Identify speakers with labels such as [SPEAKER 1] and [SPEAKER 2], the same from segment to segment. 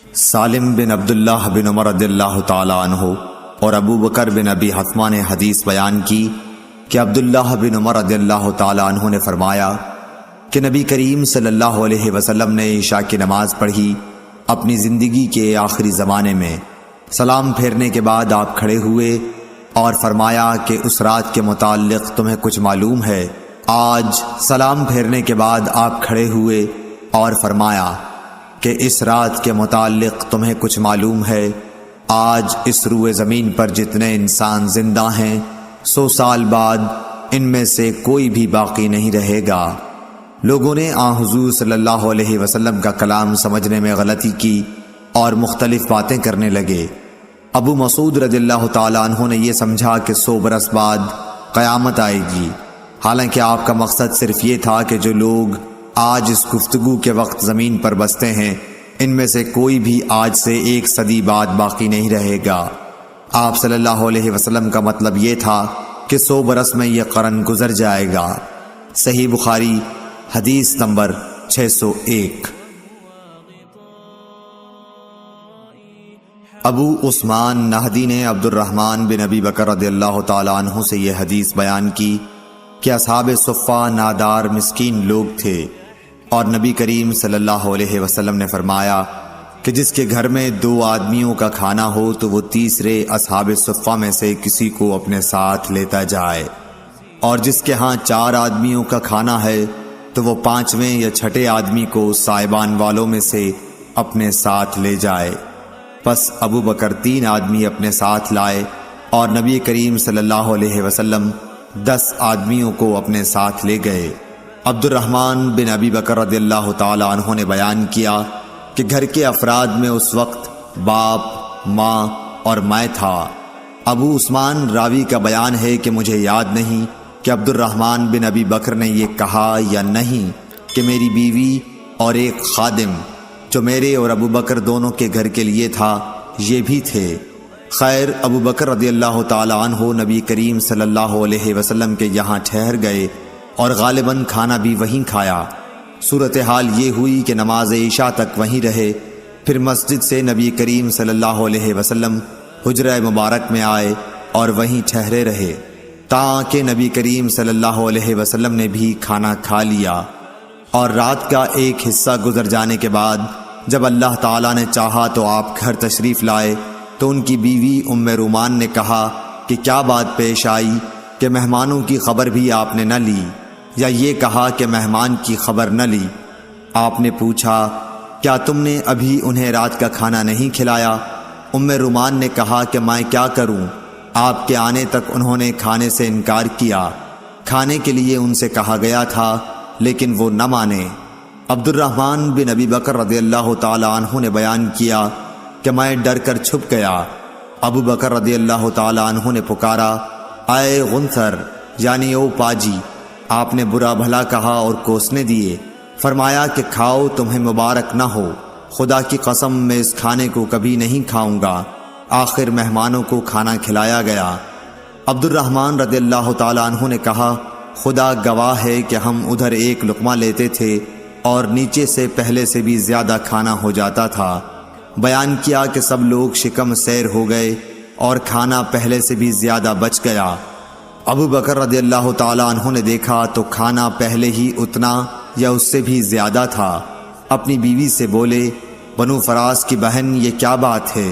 [SPEAKER 1] سالم بن عبداللہ بن عمر رضی اللہ تعالی عنہ اور ابو بکر بن ابی حتمہ نے حدیث بیان کی کہ عبداللہ بن عمر رضی اللہ تعالی عنہ نے فرمایا کہ نبی کریم صلی اللہ علیہ وسلم نے عشاء کی نماز پڑھی اپنی زندگی کے آخری زمانے میں۔ سلام پھیرنے کے بعد آپ کھڑے ہوئے اور فرمایا کہ اس رات کے متعلق تمہیں کچھ معلوم ہے؟ آج سلام پھیرنے کے بعد آپ کھڑے ہوئے اور فرمایا کہ اس رات کے متعلق تمہیں کچھ معلوم ہے؟ آج اس روئے زمین پر جتنے انسان زندہ ہیں 100 سال بعد ان میں سے کوئی بھی باقی نہیں رہے گا۔ لوگوں نے آن حضور صلی اللہ علیہ وسلم کا کلام سمجھنے میں غلطی کی اور مختلف باتیں کرنے لگے۔ ابو مسعود رضی اللہ تعالی عنہ نے یہ سمجھا کہ 100 برس بعد قیامت آئے گی، حالانکہ آپ کا مقصد صرف یہ تھا کہ جو لوگ آج اس گفتگو کے وقت زمین پر بستے ہیں ان میں سے کوئی بھی آج سے 1 صدی بعد باقی نہیں رہے گا۔ آپ صلی اللہ علیہ وسلم کا مطلب یہ تھا کہ 100 برس میں یہ قرن گزر جائے گا۔ صحیح بخاری حدیث نمبر 601۔ ابو عثمان نہدی نے عبد الرحمن بن ابی بکر رضی اللہ تعالی عنہ سے یہ حدیث بیان کی کہ اصحاب صفہ نادار مسکین لوگ تھے، اور نبی کریم صلی اللہ علیہ وسلم نے فرمایا کہ جس کے گھر میں 2 آدمیوں کا کھانا ہو تو وہ تیسرے اصحاب صفہ میں سے کسی کو اپنے ساتھ لیتا جائے، اور جس کے ہاں 4 آدمیوں کا کھانا ہے تو وہ 5ویں یا 6 آدمی کو سائبان والوں میں سے اپنے ساتھ لے جائے۔ پس ابو بکر 3 آدمی اپنے ساتھ لائے اور نبی کریم صلی اللہ علیہ وسلم 10 آدمیوں کو اپنے ساتھ لے گئے۔ عبد الرحمن بن ابی بکر رضی اللہ تعالی عنہ نے بیان کیا کہ گھر کے افراد میں اس وقت باپ، ماں اور میں تھا۔ ابو عثمان راوی کا بیان ہے کہ مجھے یاد نہیں کہ عبد الرحمن بن ابی بکر نے یہ کہا یا نہیں کہ میری بیوی اور ایک خادم جو میرے اور ابو بکر دونوں کے گھر کے لیے تھا یہ بھی تھے۔ خیر، ابو بکر رضی اللہ تعالی عنہ نبی کریم صلی اللہ علیہ وسلم کے یہاں ٹھہر گئے اور غالباً کھانا بھی وہیں کھایا۔ صورتحال یہ ہوئی کہ نماز عشاء تک وہیں رہے، پھر مسجد سے نبی کریم صلی اللہ علیہ وسلم حجرہ مبارک میں آئے اور وہیں ٹھہرے رہے تاکہ نبی کریم صلی اللہ علیہ وسلم نے بھی کھانا کھا لیا۔ اور رات کا ایک حصہ گزر جانے کے بعد جب اللہ تعالیٰ نے چاہا تو آپ گھر تشریف لائے تو ان کی بیوی ام رومان نے کہا کہ کیا بات پیش آئی کہ مہمانوں کی خبر بھی آپ نے نہ لی، یا یہ کہا کہ مہمان کی خبر نہ لی۔ آپ نے پوچھا کیا تم نے ابھی انہیں رات کا کھانا نہیں کھلایا؟ ام رومان نے کہا کہ میں کیا کروں، آپ کے آنے تک انہوں نے کھانے سے انکار کیا، کھانے کے لیے ان سے کہا گیا تھا لیکن وہ نہ مانے۔ عبد الرحمن بن ابی بکر رضی اللہ تعالی عنہ نے بیان کیا کہ میں ڈر کر چھپ گیا۔ ابو بکر رضی اللہ تعالی عنہ نے پکارا اے غنثر، یعنی او پاجی۔ آپ نے برا بھلا کہا اور کوسنے دیے، فرمایا کہ کھاؤ، تمہیں مبارک نہ ہو، خدا کی قسم میں اس کھانے کو کبھی نہیں کھاؤں گا۔ آخر مہمانوں کو کھانا کھلایا گیا۔ عبد الرحمن رضی اللہ تعالی عنہ نے کہا خدا گواہ ہے کہ ہم ادھر ایک لقمہ لیتے تھے اور نیچے سے پہلے سے بھی زیادہ کھانا ہو جاتا تھا۔ بیان کیا کہ سب لوگ شکم سیر ہو گئے اور کھانا پہلے سے بھی زیادہ بچ گیا۔ ابو بکر رضی اللہ تعالی عنہ نے دیکھا تو کھانا پہلے ہی اتنا یا اس سے بھی زیادہ تھا۔ اپنی بیوی سے بولے بنو فراس کی بہن یہ کیا بات ہے؟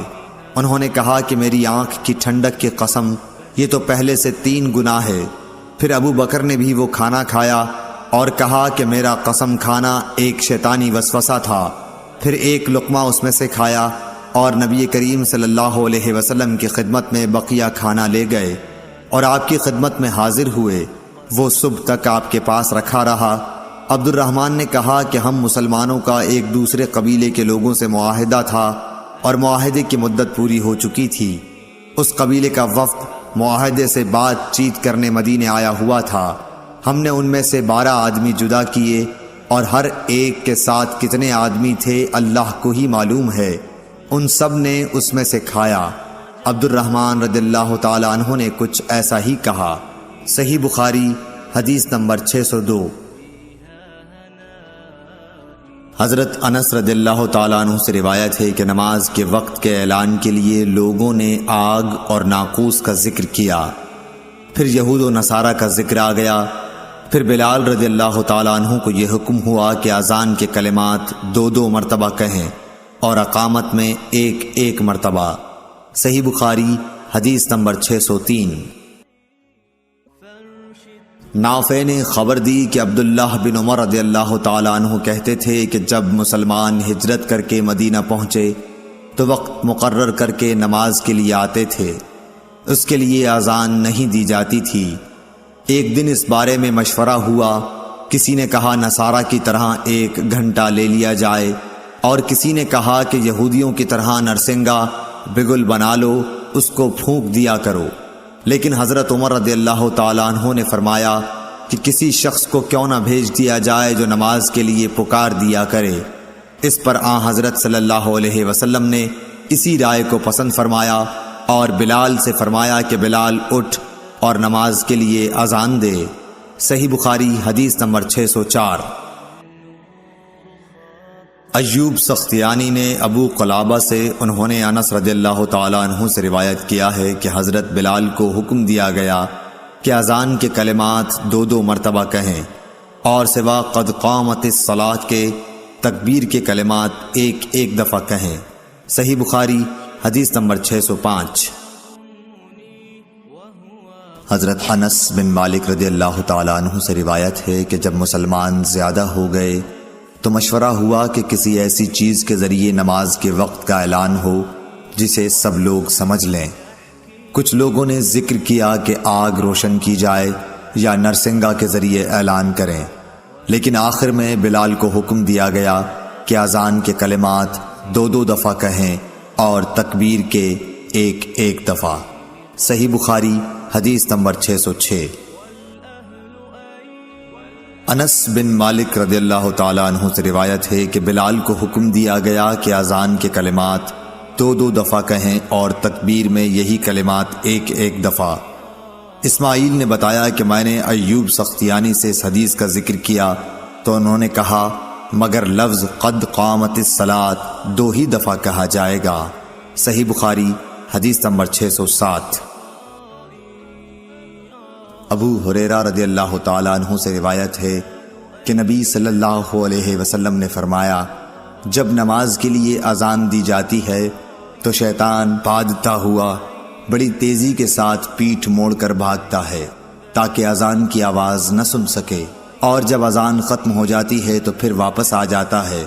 [SPEAKER 1] انہوں نے کہا کہ میری آنکھ کی ٹھنڈک کی قسم یہ تو پہلے سے 3 گنا ہے۔ پھر ابو بکر نے بھی وہ کھانا کھایا اور کہا کہ میرا قسم کھانا ایک شیطانی وسوسہ تھا۔ پھر ایک لقمہ اس میں سے کھایا اور نبی کریم صلی اللہ علیہ وسلم کی خدمت میں بقیہ کھانا لے گئے اور آپ کی خدمت میں حاضر ہوئے۔ وہ صبح تک آپ کے پاس رکھا رہا۔ عبد الرحمن نے کہا کہ ہم مسلمانوں کا ایک دوسرے قبیلے کے لوگوں سے معاہدہ تھا اور معاہدے کی مدت پوری ہو چکی تھی۔ اس قبیلے کا وفد معاہدے سے بات چیت کرنے مدینے آیا ہوا تھا۔ ہم نے ان میں سے 12 آدمی جدا کیے اور ہر ایک کے ساتھ کتنے آدمی تھے اللہ کو ہی معلوم ہے۔ ان سب نے اس میں سے کھایا۔ عبد الرحمن رضی اللہ تعالی عنہ نے کچھ ایسا ہی کہا۔ صحیح بخاری حدیث نمبر 602۔ حضرت انس رضی اللہ تعالیٰ عنہ سے روایت ہے کہ نماز کے وقت کے اعلان کے لیے لوگوں نے آگ اور ناقوس کا ذکر کیا، پھر یہود و نصارہ کا ذکر آ گیا، پھر بلال رضی اللہ تعالیٰ عنہ کو یہ حکم ہوا کہ اذان کے کلمات 2 مرتبہ کہیں اور اقامت میں 1 مرتبہ۔ صحیح بخاری حدیث نمبر 603۔ نافع نے خبر دی کہ عبداللہ بن عمر رضی اللہ تعالیٰ عنہ کہتے تھے کہ جب مسلمان ہجرت کر کے مدینہ پہنچے تو وقت مقرر کر کے نماز کے لیے آتے تھے، اس کے لیے اذان نہیں دی جاتی تھی۔ ایک دن اس بارے میں مشورہ ہوا، کسی نے کہا نصارہ کی طرح 1 گھنٹہ لے لیا جائے، اور کسی نے کہا کہ یہودیوں کی طرح نرسنگا بگل بنا لو، اس کو پھونک دیا کرو۔ لیکن حضرت عمر رضی اللہ تعالیٰ عنہ نے فرمایا کہ کسی شخص کو کیوں نہ بھیج دیا جائے جو نماز کے لیے پکار دیا کرے۔ اس پر آن حضرت صلی اللہ علیہ وسلم نے اسی رائے کو پسند فرمایا اور بلال سے فرمایا کہ بلال اٹھ اور نماز کے لیے اذان دے۔ صحیح بخاری حدیث نمبر 604۔ ایوب سختیانی نے ابو قلابہ سے انہوں نے انس رضی اللہ تعالیٰ عنہ سے روایت کیا ہے کہ حضرت بلال کو حکم دیا گیا کہ اذان کے کلمات 2 مرتبہ کہیں اور سوا قد قامت الصلاۃ کے تکبیر کے کلمات 1 دفعہ کہیں۔ صحیح بخاری حدیث نمبر 605۔ حضرت انس بن مالک رضی اللہ تعالیٰ عنہ سے روایت ہے کہ جب مسلمان زیادہ ہو گئے تو مشورہ ہوا کہ کسی ایسی چیز کے ذریعے نماز کے وقت کا اعلان ہو جسے سب لوگ سمجھ لیں۔ کچھ لوگوں نے ذکر کیا کہ آگ روشن کی جائے یا نرسنگا کے ذریعے اعلان کریں، لیکن آخر میں بلال کو حکم دیا گیا کہ اذان کے کلمات 2 دفعہ کہیں اور تکبیر کے 1 دفعہ۔ صحیح بخاری حدیث نمبر 606۔ انس بن مالک رضی اللہ تعالیٰ عنہ سے روایت ہے کہ بلال کو حکم دیا گیا کہ اذان کے کلمات 2 دفعہ کہیں اور تکبیر میں یہی کلمات 1 دفعہ۔ اسماعیل نے بتایا کہ میں نے ایوب سختیانی سے اس حدیث کا ذکر کیا تو انہوں نے کہا مگر لفظ قد قامت الصلاۃ 2 ہی دفعہ کہا جائے گا۔ صحیح بخاری حدیث نمبر 607۔ ابو ہریرہ رضی اللہ تعالیٰ عنہ سے روایت ہے کہ نبی صلی اللہ علیہ وسلم نے فرمایا جب نماز کے لیے اذان دی جاتی ہے تو شیطان بھاگتا ہوا بڑی تیزی کے ساتھ پیٹھ موڑ کر بھاگتا ہے تاکہ اذان کی آواز نہ سن سکے، اور جب اذان ختم ہو جاتی ہے تو پھر واپس آ جاتا ہے،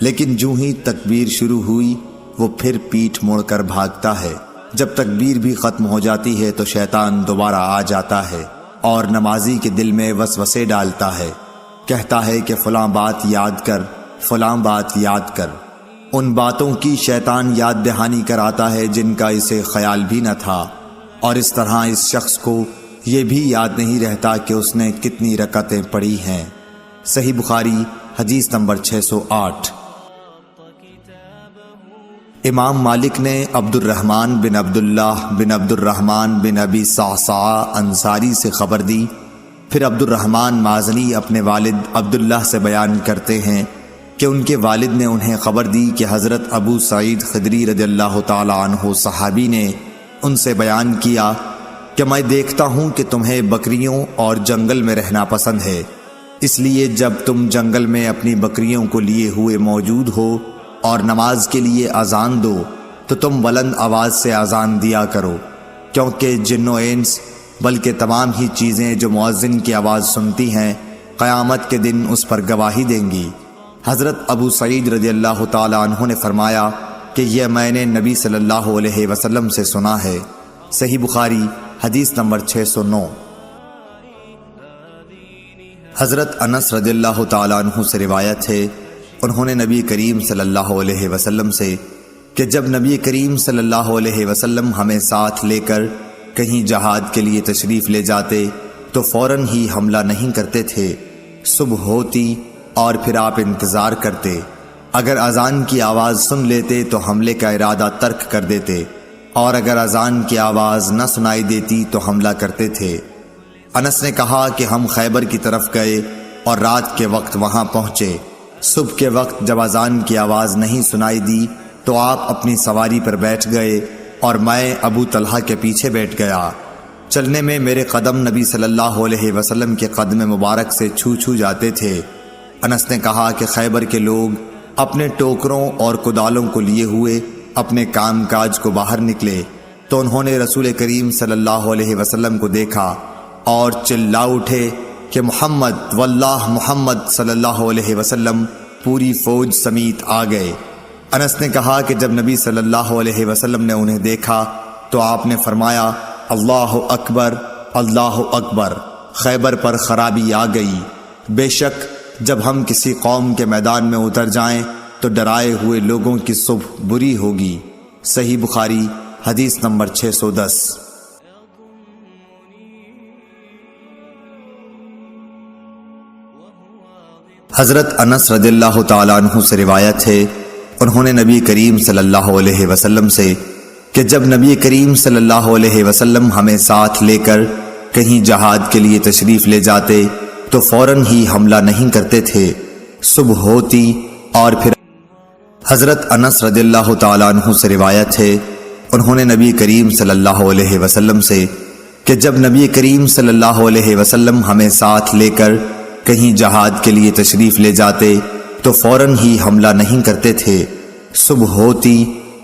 [SPEAKER 1] لیکن جو ہی تکبیر شروع ہوئی وہ پھر پیٹھ موڑ کر بھاگتا ہے۔ جب تکبیر بھی ختم ہو جاتی ہے تو شیطان دوبارہ آ جاتا ہے اور نمازی کے دل میں وسوسے ڈالتا ہے، کہتا ہے کہ فلاں بات یاد کر، فلاں بات یاد کر۔ ان باتوں کی شیطان یاد دہانی کراتا ہے جن کا اسے خیال بھی نہ تھا، اور اس طرح اس شخص کو یہ بھی یاد نہیں رہتا کہ اس نے کتنی رکعتیں پڑھی ہیں۔ صحیح بخاری حدیث نمبر 608۔ امام مالک نے عبد الرحمن بن عبداللہ بن عبد الرحمن بن ابی صعصعہ انصاری سے خبر دی، پھر عبد الرحمن مازنی اپنے والد عبداللہ سے بیان کرتے ہیں کہ ان کے والد نے انہیں خبر دی کہ حضرت ابو سعید خدری رضی اللہ تعالیٰ عنہ صحابی نے ان سے بیان کیا کہ میں دیکھتا ہوں کہ تمہیں بکریوں اور جنگل میں رہنا پسند ہے، اس لیے جب تم جنگل میں اپنی بکریوں کو لیے ہوئے موجود ہو اور نماز کے لیے اذان دو تو تم بلند آواز سے اذان دیا کرو، کیونکہ جن و انس بلکہ تمام ہی چیزیں جو مؤذن کی آواز سنتی ہیں قیامت کے دن اس پر گواہی دیں گی۔ حضرت ابو سعید رضی اللہ تعالیٰ عنہ نے فرمایا کہ یہ میں نے نبی صلی اللہ علیہ وسلم سے سنا ہے۔ صحیح بخاری حدیث نمبر 609۔ حضرت انس رضی اللہ تعالیٰ عنہ سے روایت ہے، انہوں نے نبی کریم صلی اللہ علیہ وسلم سے کہ جب نبی کریم صلی اللہ علیہ وسلم ہمیں ساتھ لے کر کہیں جہاد کے لیے تشریف لے جاتے تو فوراً ہی حملہ نہیں کرتے تھے، صبح ہوتی اور پھر آپ انتظار کرتے، اگر اذان کی آواز سن لیتے تو حملے کا ارادہ ترک کر دیتے، اور اگر اذان کی آواز نہ سنائی دیتی تو حملہ کرتے تھے۔ انس نے کہا کہ ہم خیبر کی طرف گئے اور رات کے وقت وہاں پہنچے، صبح کے وقت جب اذان کی آواز نہیں سنائی دی تو آپ اپنی سواری پر بیٹھ گئے اور میں ابو طلحہ کے پیچھے بیٹھ گیا۔ چلنے میں میرے قدم نبی صلی اللہ علیہ وسلم کے قدم مبارک سے چھو چھو جاتے تھے۔ انس نے کہا کہ خیبر کے لوگ اپنے ٹوکروں اور کدالوں کو لیے ہوئے اپنے کام کاج کو باہر نکلے تو انہوں نے رسول کریم صلی اللہ علیہ وسلم کو دیکھا اور چلا اٹھے کہ محمد واللہ محمد صلی اللہ علیہ وسلم پوری فوج سمیت آ گئے۔ انس نے کہا کہ جب نبی صلی اللہ علیہ وسلم نے انہیں دیکھا تو آپ نے فرمایا اللہ اکبر اللہ اکبر، خیبر پر خرابی آ گئی۔ بے شک جب ہم کسی قوم کے میدان میں اتر جائیں تو ڈرائے ہوئے لوگوں کی صبح بری ہوگی۔ صحیح بخاری حدیث نمبر 610۔ حضرت انس رضی اللہ تعالیٰ عنہ سے روایت ہے، انہوں نے نبی کریم صلی اللہ علیہ وسلم سے کہ جب نبی کریم صلی اللہ علیہ وسلم ہمیں ساتھ لے کر کہیں جہاد کے لیے تشریف لے جاتے تو فوراً ہی حملہ نہیں کرتے تھے، صبح ہوتی اور پھر حضرت انس رضی اللہ تعالیٰ عنہ سے روایت ہے، انہوں نے نبی کریم صلی اللہ علیہ وسلم سے کہ جب نبی کریم صلی اللہ علیہ وسلم ہمیں ساتھ لے کر کہیں جہاد کے لیے تشریف لے جاتے تو فوراً ہی حملہ نہیں کرتے تھے، صبح ہوتی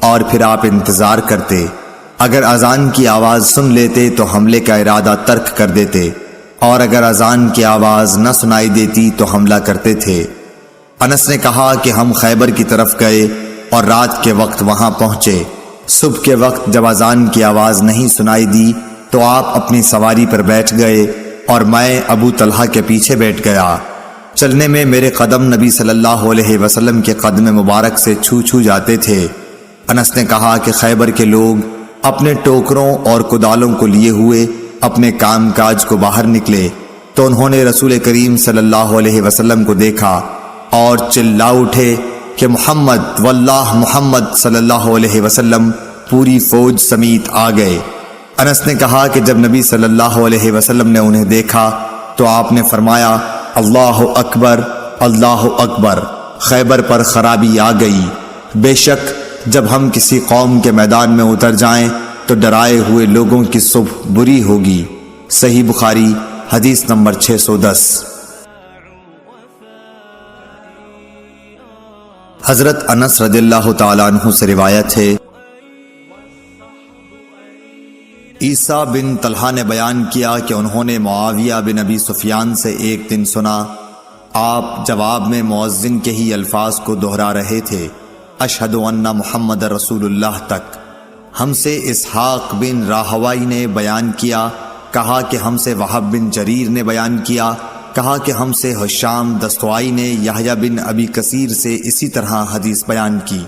[SPEAKER 1] اور پھر آپ انتظار کرتے، اگر اذان کی آواز سن لیتے تو حملے کا ارادہ ترک کر دیتے، اور اگر اذان کی آواز نہ سنائی دیتی تو حملہ کرتے تھے۔ انس نے کہا کہ ہم خیبر کی طرف گئے اور رات کے وقت وہاں پہنچے۔ صبح کے وقت جب اذان کی آواز نہیں سنائی دی تو آپ اپنی سواری پر بیٹھ گئے اور میں ابو طلحہ کے پیچھے بیٹھ گیا۔ چلنے میں میرے قدم نبی صلی اللہ علیہ وسلم کے قدم مبارک سے چھو چھو جاتے تھے۔ انس نے کہا کہ خیبر کے لوگ اپنے ٹوکروں اور کدالوں کو لیے ہوئے اپنے کام کاج کو باہر نکلے تو انہوں نے رسول کریم صلی اللہ علیہ وسلم کو دیکھا اور چلا اٹھے کہ محمد واللہ محمد صلی اللہ علیہ وسلم پوری فوج سمیت آ گئے۔ انس نے کہا کہ جب نبی صلی اللہ علیہ وسلم نے انہیں دیکھا تو آپ نے فرمایا اللہ اکبر اللہ اکبر، خیبر پر خرابی آ گئی۔ بے شک جب ہم کسی قوم کے میدان میں اتر جائیں تو ڈرائے ہوئے لوگوں کی صبح بری ہوگی۔ صحیح بخاری حدیث نمبر 610۔ حضرت انس رضی اللہ تعالیٰ عنہ سے روایت ہے، عیسیٰ بن طلحہ نے بیان کیا کہ انہوں نے معاویہ بن ابی سفیان سے ایک دن سنا، آپ جواب میں مؤذن کے ہی الفاظ کو دہرا رہے تھے، اشہد ان محمد رسول اللہ تک۔ ہم سے اسحاق بن راہوائی نے بیان کیا، کہا کہ ہم سے وہب بن جریر نے بیان کیا، کہا کہ ہم سے حشام دستوائی نے یحییٰ بن ابی کثیر سے اسی طرح حدیث بیان کی۔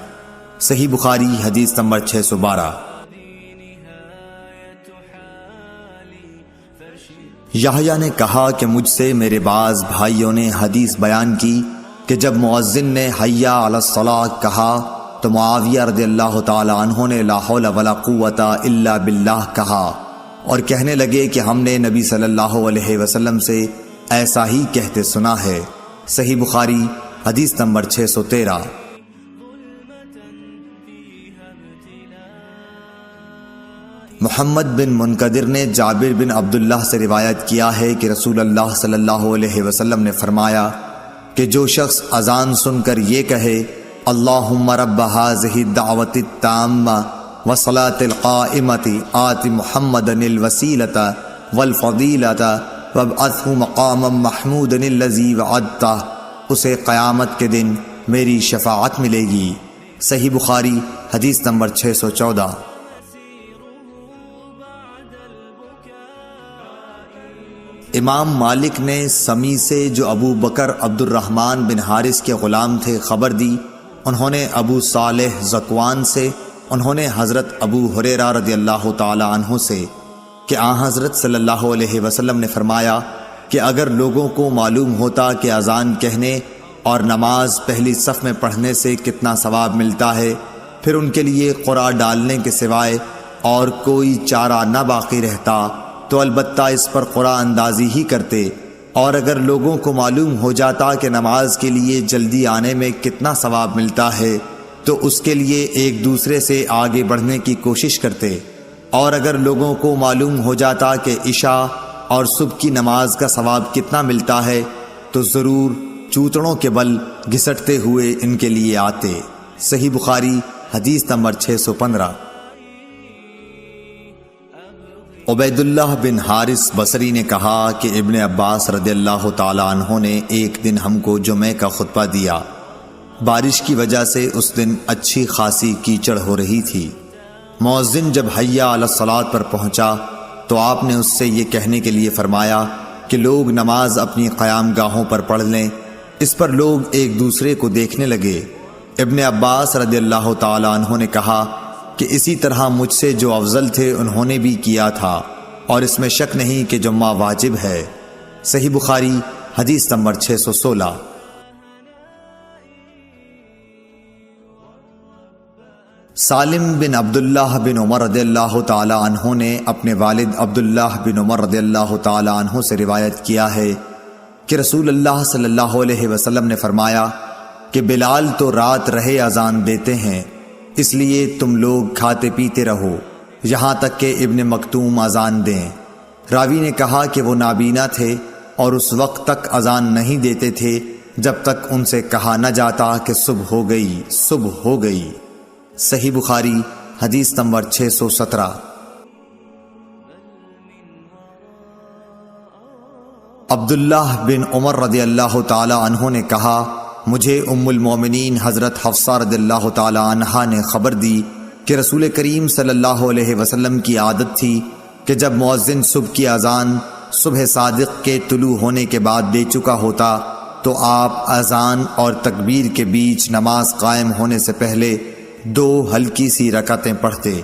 [SPEAKER 1] صحیح بخاری حدیث نمبر 612۔ یحییٰ نے کہا کہ مجھ سے میرے بعض بھائیوں نے حدیث بیان کی کہ جب مؤذن نے حی علی الصلاۃ کہا تو معاویہ رضی اللہ تعالی عنہ نے لا حول ولا قوت الا باللہ کہا اور کہنے لگے کہ ہم نے نبی صلی اللہ علیہ وسلم سے ایسا ہی کہتے سنا ہے۔ صحیح بخاری حدیث نمبر 613۔ محمد بن منقدر نے جابر بن عبداللہ سے روایت کیا ہے کہ رسول اللہ صلی اللہ علیہ وسلم نے فرمایا کہ جو شخص اذان سن کر یہ کہے اللہم رب ھذہ الدعوۃ التامہ والصلاۃ القائمۃ آت محمدا الوسیلۃ والفضیلۃ وابعثہ مقاما محمودا الذی وعدتہ، اسے قیامت کے دن میری شفاعت ملے گی۔ صحیح بخاری حدیث نمبر 614۔ امام مالک نے سمی سے جو ابو بکر عبد الرحمن بن حارث کے غلام تھے خبر دی، انہوں نے ابو صالح ذکوان سے، انہوں نے حضرت ابو ہریرہ رضی اللہ تعالی عنہ سے کہ آن حضرت صلی اللہ علیہ وسلم نے فرمایا کہ اگر لوگوں کو معلوم ہوتا کہ اذان کہنے اور نماز پہلی صف میں پڑھنے سے کتنا ثواب ملتا ہے، پھر ان کے لیے قرعہ ڈالنے کے سوائے اور کوئی چارہ نہ باقی رہتا تو البتہ اس پر قرعہ اندازی ہی کرتے، اور اگر لوگوں کو معلوم ہو جاتا کہ نماز کے لیے جلدی آنے میں کتنا ثواب ملتا ہے تو اس کے لیے ایک دوسرے سے آگے بڑھنے کی کوشش کرتے، اور اگر لوگوں کو معلوم ہو جاتا کہ عشاء اور صبح کی نماز کا ثواب کتنا ملتا ہے تو ضرور چوتڑوں کے بل گھسٹتے ہوئے ان کے لیے آتے۔ صحیح بخاری حدیث نمبر 615۔ عبید اللہ بن حارث بصری نے کہا کہ ابن عباس رضی اللہ تعالیٰ عنہ نے ایک دن ہم کو جمعے کا خطبہ دیا۔ بارش کی وجہ سے اس دن اچھی خاصی کیچڑ ہو رہی تھی۔ مؤذن جب حیا علی الصلاۃ پر پہنچا تو آپ نے اس سے یہ کہنے کے لیے فرمایا کہ لوگ نماز اپنی قیام گاہوں پر پڑھ لیں۔ اس پر لوگ ایک دوسرے کو دیکھنے لگے۔ ابن عباس رضی اللہ تعالیٰ عنہ نے کہا کہ اسی طرح مجھ سے جو افضل تھے انہوں نے بھی کیا تھا، اور اس میں شک نہیں کہ جمعہ واجب ہے۔ صحیح بخاری حدیث نمبر 616۔ سالم بن عبداللہ بن عمر رضی اللہ تعالیٰ عنہ نے اپنے والد عبداللہ بن عمر رضی اللہ تعالیٰ عنہ سے روایت کیا ہے کہ رسول اللہ صلی اللہ علیہ وسلم نے فرمایا کہ بلال تو رات رہے اذان دیتے ہیں، اس لیے تم لوگ کھاتے پیتے رہو یہاں تک کہ ابن مکتوم اذان دیں۔ راوی نے کہا کہ وہ نابینا تھے اور اس وقت تک اذان نہیں دیتے تھے جب تک ان سے کہا نہ جاتا کہ صبح ہو گئی، صبح ہو گئی۔ صحیح بخاری حدیث نمبر 617۔ عبداللہ بن عمر رضی اللہ تعالی عنہ نے کہا مجھے ام المومنین حضرت حفصہ رضی اللہ تعالی عنہا نے خبر دی کہ رسول کریم صلی اللہ علیہ وسلم کی عادت تھی کہ جب مؤذن صبح کی اذان صبح صادق کے طلوع ہونے کے بعد دے چکا ہوتا تو آپ اذان اور تکبیر کے بیچ نماز قائم ہونے سے پہلے 2 ہلکی سی رکعتیں پڑھتے۔